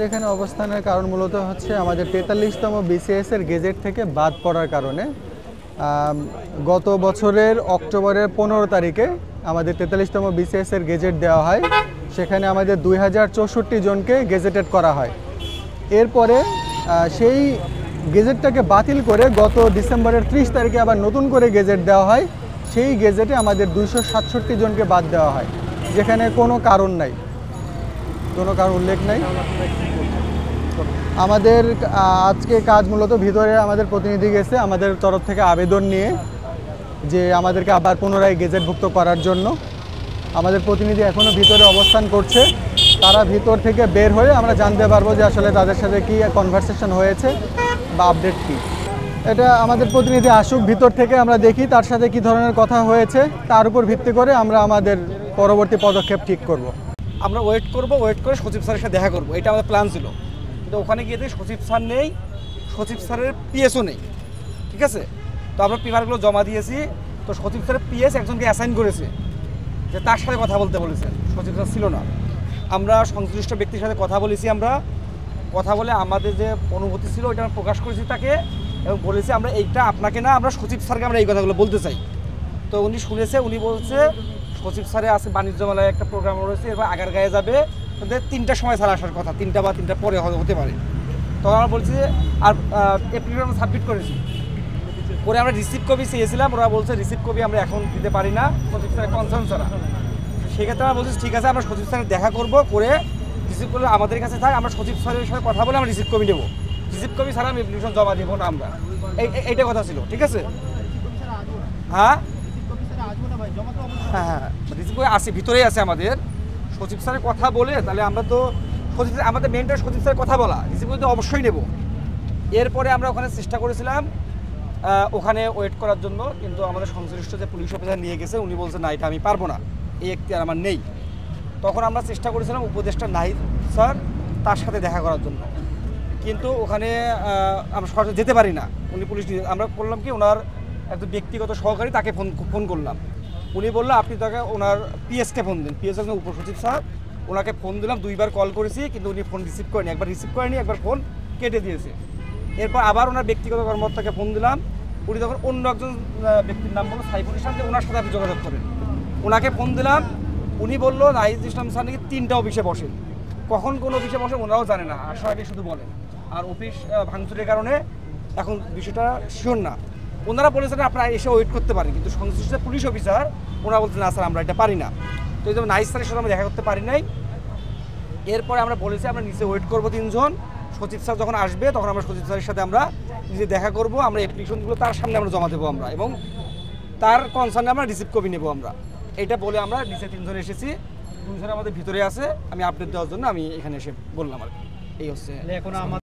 এখানে অবস্থানের কারণ মূলত হচ্ছে আমাদের 43তম বিসিএস এর গেজেট থেকে বাদ পড়ার কারণে গত বছরের অক্টোবরের 15 তারিখে আমাদের 43তম বিসিএস এর গেজেট দেওয়া হয়। সেখানে আমাদের 2064 জনকে গেজেটেড করা হয়। এরপরে সেই গেজেটটাকে বাতিল করে গত ডিসেম্বরের 30 তারিখে আবার নতুন করে গেজেট দেওয়া হয়। সেই গেজেটে আমাদের 267 জনকে বাদ দেওয়া হয়, যেখানে কোনো কারণ নাই, কোনো কারণ উল্লেখ নাই। আমাদের আজকে কাজ মূলত ভিতরে আমাদের প্রতিনিধি গেছে আমাদের তরফ থেকে আবেদন নিয়ে যে আমাদেরকে আবার পুনরায় গেজেটভুক্ত করার জন্য। আমাদের প্রতিনিধি এখনও ভিতরে অবস্থান করছে। তারা ভিতর থেকে বের হয়ে আমরা জানতে পারবো যে আসলে তাদের সাথে কী কনভারসেশন হয়েছে বা আপডেট কী। এটা আমাদের প্রতিনিধি আসুক ভিতর থেকে, আমরা দেখি তার সাথে কী ধরনের কথা হয়েছে, তার উপর ভিত্তি করে আমরা আমাদের পরবর্তী পদক্ষেপ ঠিক করব। আমরা ওয়েট করে সচিব স্যারের সাথে দেখা করব, এটা আমাদের প্ল্যান ছিল। কিন্তু ওখানে গিয়ে দেখি সচিব স্যার নেই, সচিব স্যারের পিএসও নেই। ঠিক আছে, তো আমরা পেপারগুলো জমা দিয়েছি। তো সচিব স্যারের পিএস একজনকে অ্যাসাইন করেছে যে তার সাথে কথা বলতে বলেছেন, সচিব স্যার ছিল না। আমরা সংশ্লিষ্ট ব্যক্তির সাথে কথা বলেছি, আমরা কথা বলে আমাদের যে অনুভূতি ছিল ওইটা আমরা প্রকাশ করেছি তাকে, এবং বলেছি আমরা এইটা আপনাকে না, আমরা সচিব স্যারকে আমরা এই কথাগুলো বলতে চাই। তো উনি শুনেছে, উনি বলছে সচিব স্যারে আছে বাণিজ্য মেলায় একটা প্রোগ্রাম রয়েছে, এবার আগারগাঁয়ে যাবে, ওদের 3টার সময় স্যার আসার কথা, 3টা বা 3টার পরে হতে পারে। তখন আমরা বলছি যে আর অ্যাপ্লিকেশন আমরা সাবমিট করেছি, করে আমরা রিসিভ কপি চেয়েছিলাম। ওরা বলছে রিসিভ কপি আমরা এখন দিতে পারি না, সচিব স্যারের কনসার্ন ছাড়া। সেক্ষেত্রে আমরা বলছি ঠিক আছে, আমরা সচিব স্যারের দেখা করবো, করে রিসিভ করলে আমাদের কাছে থাক, আমরা সচিব স্যারের সাথে কথা বলে আমরা রিসিভ কপি নেবো। রিসিভ কপি ছাড়া আমি অ্যাপ্লিকেশন জমা দেবো না আমরা, এইটা কথা ছিল। ঠিক আছে, হ্যাঁ হ্যাঁ হ্যাঁ, রিসিভ করে আসে, ভিতরেই আছে আমাদের। সচিব স্যারের কথা বলে তাহলে আমরা তো সচিব স্যার, আমাদের মেনটা সচিব স্যারের কথা বলা, রিসিভ করে তো অবশ্যই নেব। এরপরে আমরা ওখানে চেষ্টা করেছিলাম ওখানে ওয়েট করার জন্য, কিন্তু আমাদের সংশ্লিষ্ট যে পুলিশ অফিসার নিয়ে গেছে উনি বলছে না, এটা আমি পারবো না, এই এখতিয়ার আমার নেই। তখন আমরা চেষ্টা করেছিলাম উপদেষ্টা নাহিদ স্যার, তার সাথে দেখা করার জন্য, কিন্তু ওখানে আমরা সরাসরি যেতে পারি না। উনি পুলিশ, আমরা করলাম কি, ওনার একজন ব্যক্তিগত সহকারী তাকে ফোন করলাম। উনি বললো আপনি তাকে ওনার পিএসকে ফোন দিন, পিএস একজন উপসচিব স্যার, ওনাকে ফোন দিলাম, 2বার কল করেছি, কিন্তু উনি ফোন রিসিভ করেনি, একবার রিসিভ করেনি, একবার ফোন কেটে দিয়েছে। এরপর আবার ওনার ব্যক্তিগত কর্মকর্তাকে ফোন দিলাম, উনি তখন অন্য একজন ব্যক্তির নাম বললো সাইফুল ইসলাম, যে ওনার সাথে আপনি যোগাযোগ করেন। ওনাকে ফোন দিলাম, উনি বললো নাহিদ ইসলাম স্যার নাকি 3টা অফিসে বসেন, কখন কোন অফিসে বসে ওনারাও জানে না, আসার আগে শুধু বলেন। আর অফিস ভাঙচুরের কারণে এখন বিষয়টা শিওর না। ওনারা বলেছেন আপনারা এসে ওয়েট করতে পারেন, কিন্তু সংশ্লিষ্ট পুলিশ অফিসার ওনারা বলছেন না স্যার আমরা এটা পারি না। তো এই জন্য নাহিদ স্যারের সাথে আমরা দেখা করতে পারি নাই। এরপরে আমরা বলেছি আমরা নিচে ওয়েট করবো 3 জন, সচিব স্যার যখন আসবে তখন আমরা সচিব স্যারের সাথে আমরা নিজে দেখা করব, আমরা অ্যাপ্লিকেশনগুলো তার সামনে আমরা জমা দেবো আমরা, এবং তার কনসার্নে আমরা রিসিভ কপি নেবো আমরা। এটা বলে আমরা নিচে 3 জন এসেছি, 2 জন আমাদের ভিতরে আছে। আমি আপডেট দেওয়ার জন্য আমি এখানে এসে বললাম আর কি। এই হচ্ছে এখন আমাদের